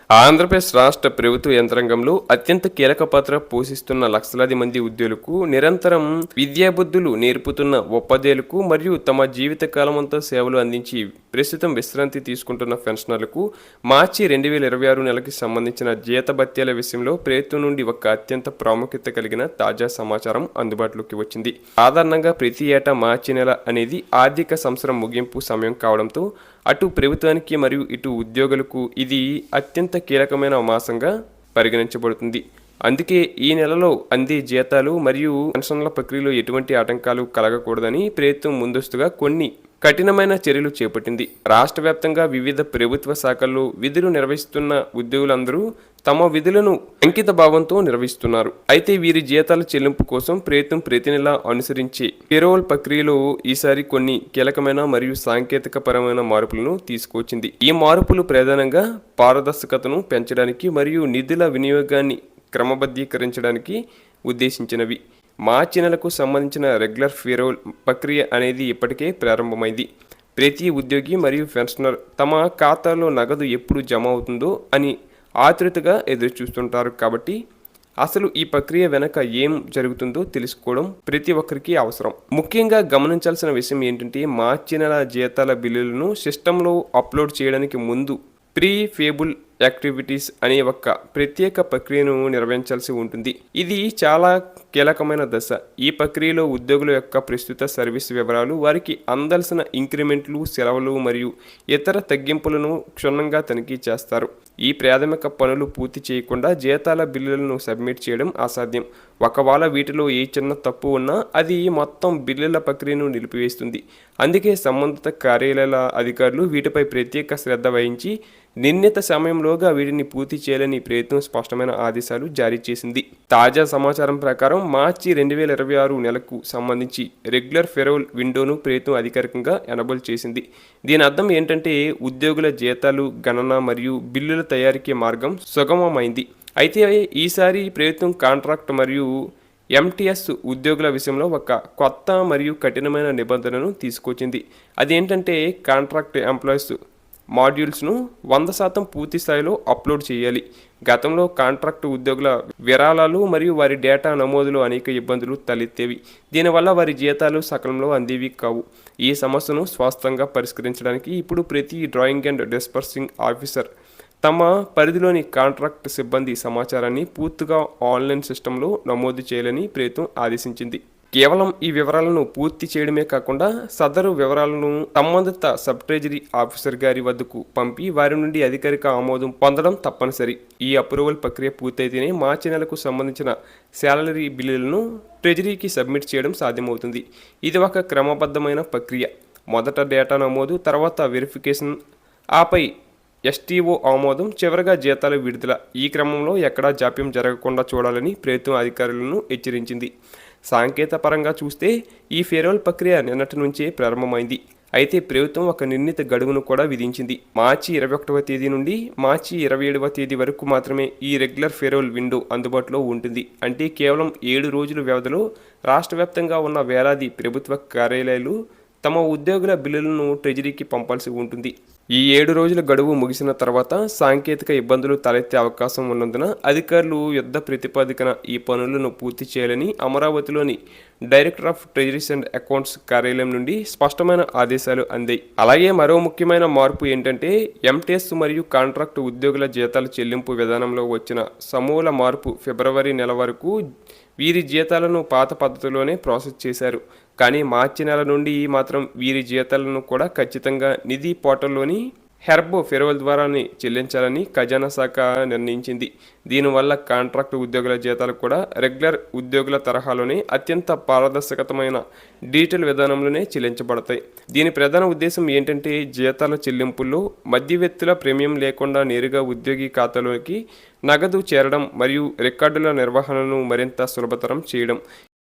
ఆంధ్రప్రదేశ్ రాష్ట్ర ప్రభుత్వ యంత్రాంగంలో అత్యంత కీలక పాత్ర పోషిస్తున్న లక్షలాది మంది ఉద్యోగులకు నిరంతరం విద్యాబుద్ధులు నేర్పుతున్న ఉపాధ్యాయులకు మరియు తమ జీవిత కాలమంతా సేవలు అందించి ప్రస్తుతం విశ్రాంతి తీసుకుంటున్న పెన్షనర్లకు మార్చి 2026 నెలకి సంబంధించిన జీతభత్యాల విషయంలో ప్రభుత్వం నుండి ఒక అత్యంత ప్రాముఖ్యత కలిగిన తాజా సమాచారం అందుబాటులోకి వచ్చింది. సాధారణంగా ప్రతి ఏటా మార్చి నెల అనేది ఆర్థిక సంవత్సరం ముగింపు సమయం కావడంతో అటు ప్రభుత్వానికి మరియు ఇటు ఉద్యోగులకు ఇది అత్యంత కీలకమైన మాసంగా పరిగణించబడుతుంది. అందుకే ఈ నెలలో అందే జీతాలు మరియు పెన్షన్ల ప్రక్రియలో ఎటువంటి ఆటంకాలు కలగకూడదని ప్రభుత్వం ముందస్తుగా కొన్ని కఠినమైన చర్యలు చేపట్టింది. రాష్ట్ర వ్యాప్తంగా వివిధ ప్రభుత్వ శాఖల్లో విధులు నిర్వహిస్తున్న ఉద్యోగులందరూ తమ విధులను అంకిత భావంతో నిర్వహిస్తున్నారు. అయితే వీరి జీతాల చెల్లింపు కోసం ప్రభుత్వం ప్రతి నెల అనుసరించే పేరోల్ ప్రక్రియలో ఈసారి కొన్ని కీలకమైన మరియు సాంకేతిక పరమైన మార్పులను తీసుకొచ్చింది. ఈ మార్పులు ప్రధానంగా పారదర్శకతను పెంచడానికి మరియు నిధుల వినియోగాన్ని క్రమబద్ధీకరించడానికి ఉద్దేశించినవి. మార్చి నెలకు సంబంధించిన రెగ్యులర్ పేరోల్ ప్రక్రియ అనేది ఇప్పటికే ప్రారంభమైంది. ప్రతి ఉద్యోగి మరియు పెన్షనర్ తమ ఖాతాలో నగదు ఎప్పుడు జమ అవుతుందో అని ఆతృతగా ఎదురు చూస్తుంటారు. కాబట్టి అసలు ఈ ప్రక్రియ వెనక ఏం జరుగుతుందో తెలుసుకోవడం ప్రతి ఒక్కరికి అవసరం. ముఖ్యంగా గమనించాల్సిన విషయం ఏంటంటే మార్చి నెల జీతాల బిల్లులను సిస్టంలో అప్లోడ్ చేయడానికి ముందు ప్రీ పేబుల్ యాక్టివిటీస్ అనే ఒక ప్రత్యేక ప్రక్రియను నిర్వహించాల్సి ఉంటుంది. ఇది చాలా కీలకమైన దశ. ఈ ప్రక్రియలో ఉద్యోగుల యొక్క ప్రస్తుత సర్వీస్ వివరాలు, వారికి అందాల్సిన ఇంక్రిమెంట్లు, సెలవులు మరియు ఇతర తగ్గింపులను క్షుణ్ణంగా తనిఖీ చేస్తారు. ఈ ప్రాథమిక పనులు పూర్తి చేయకుండా జీతాల బిల్లులను సబ్మిట్ చేయడం అసాధ్యం. ఒకవేళ వీటిలో ఏ చిన్న తప్పు ఉన్నా అది మొత్తం బిల్లుల ప్రక్రియను నిలిపివేస్తుంది. అందుకే సంబంధిత కార్యాలయాల అధికారులు వీటిపై ప్రత్యేక శ్రద్ధ వహించి నిర్ణీత సమయంలోగా వీటిని పూర్తి చేయాలని ప్రభుత్వం స్పష్టమైన ఆదేశాలు జారీ చేసింది. తాజా సమాచారం ప్రకారం మార్చి 2026 నెలకు సంబంధించి రెగ్యులర్ పేరోల్ విండోను ప్రభుత్వం అధికారికంగా ఎనబుల్ చేసింది. దీని అర్థం ఏంటంటే ఉద్యోగుల జీతాలు గణన మరియు బిల్లుల తయారీకి మార్గం సుగమమైంది. అయితే ఈసారి ప్రభుత్వం కాంట్రాక్ట్ మరియు ఎంటీఎస్ ఉద్యోగుల విషయంలో ఒక కొత్త మరియు కఠినమైన నిబంధనను తీసుకొచ్చింది. అదేంటంటే కాంట్రాక్ట్ ఎంప్లాయీస్ మాడ్యూల్స్ను 100% పూర్తి స్థాయిలో అప్లోడ్ చేయాలి. గతంలో కాంట్రాక్ట్ ఉద్యోగుల విరాళాలు మరియు వారి డేటా నమోదులో అనేక ఇబ్బందులు తలెత్తేవి. దీనివల్ల వారి జీతాలు సకాలంలో అందేవి కావు. ఈ సమస్యను స్పష్టంగా పరిష్కరించడానికి ఇప్పుడు ప్రతి డ్రాయింగ్ అండ్ డిస్పర్సింగ్ ఆఫీసర్ తమ పరిధిలోని కాంట్రాక్ట్ సిబ్బంది సమాచారాన్ని పూర్తిగా ఆన్లైన్ సిస్టంలో నమోదు చేయాలని ప్రభుత్వం ఆదేశించింది. కేవలం ఈ వివరాలను పూర్తి చేయడమే కాకుండా సదరు వివరాలను సంబంధిత సబ్ ట్రెజరీ ఆఫీసర్ గారి వద్దకు పంపి వారి నుండి అధికారిక ఆమోదం పొందడం తప్పనిసరి. ఈ అప్రూవల్ ప్రక్రియ పూర్తయితేనే మార్చి నెలకు సంబంధించిన శాలరీ బిల్లులను ట్రెజరీకి సబ్మిట్ చేయడం సాధ్యమవుతుంది. ఇది ఒక క్రమబద్ధమైన ప్రక్రియ. మొదట డేటా నమోదు, తర్వాత వెరిఫికేషన్, ఆపై ఎస్టీఓ ఆమోదం, చివరగా జీతాల విడుదల. ఈ క్రమంలో ఎక్కడా జాప్యం జరగకుండా చూడాలని ప్రభుత్వం అధికారులను హెచ్చరించింది. సాంకేతిక పరంగా చూస్తే ఈ పేరోల్ ప్రక్రియ నిన్నటి నుంచే ప్రారంభమైంది. అయితే ప్రభుత్వం ఒక నిర్ణీత గడువును కూడా విధించింది. మార్చి 21వ తేదీ నుండి మార్చి 27వ తేదీ వరకు మాత్రమే ఈ రెగ్యులర్ పేరోల్ విండో అందుబాటులో ఉంటుంది. అంటే కేవలం 7 రోజుల వ్యవధిలో రాష్ట్ర వ్యాప్తంగా ఉన్న వేలాది ప్రభుత్వ కార్యాలయాలు తమ ఉద్యోగుల బిల్లులను ట్రెజరీకి పంపాల్సి ఉంటుంది. ఈ 7 రోజుల గడువు ముగిసిన తర్వాత సాంకేతిక ఇబ్బందులు తలెత్తే అవకాశం ఉన్నందున అధికారులు యుద్ధ ప్రాతిపదికన ఈ పనులను పూర్తి చేయాలని అమరావతిలోని director of treasuries and accounts కార్యాలయం నుండి స్పష్టమైన ఆదేశాలు అందాయి. అలాగే మరో ముఖ్యమైన మార్పు ఏంటంటే ఎంటీఎస్ మరియు కాంట్రాక్ట్ ఉద్యోగుల జీతాల చెల్లింపు విధానంలో వచ్చిన సమూల మార్పు. ఫిబ్రవరి నెల వరకు వీరి జీతాలను పాత పద్ధతిలోనే ప్రాసెస్ చేశారు. కానీ మార్చి నెల నుండి మాత్రం వీరి జీతాలను కూడా ఖచ్చితంగా నిధి పోర్టల్లోని హెర్బో పేరోల్ ద్వారానే చెల్లించాలని ఖజానా శాఖ నిర్ణయించింది. దీనివల్ల కాంట్రాక్ట్ ఉద్యోగుల జీతాలు కూడా రెగ్యులర్ ఉద్యోగుల తరహాలోనే అత్యంత పారదర్శకతమైన డిజిటల్ విధానంలోనే చెల్లించబడతాయి. దీని ప్రధాన ఉద్దేశం ఏంటంటే జీతాల చెల్లింపుల్లో మధ్యవర్తుల ప్రీమియం లేకుండా నేరుగా ఉద్యోగి ఖాతాలోకి నగదు చేరడం మరియు రికార్డుల నిర్వహణను మరింత సులభతరం చేయడం.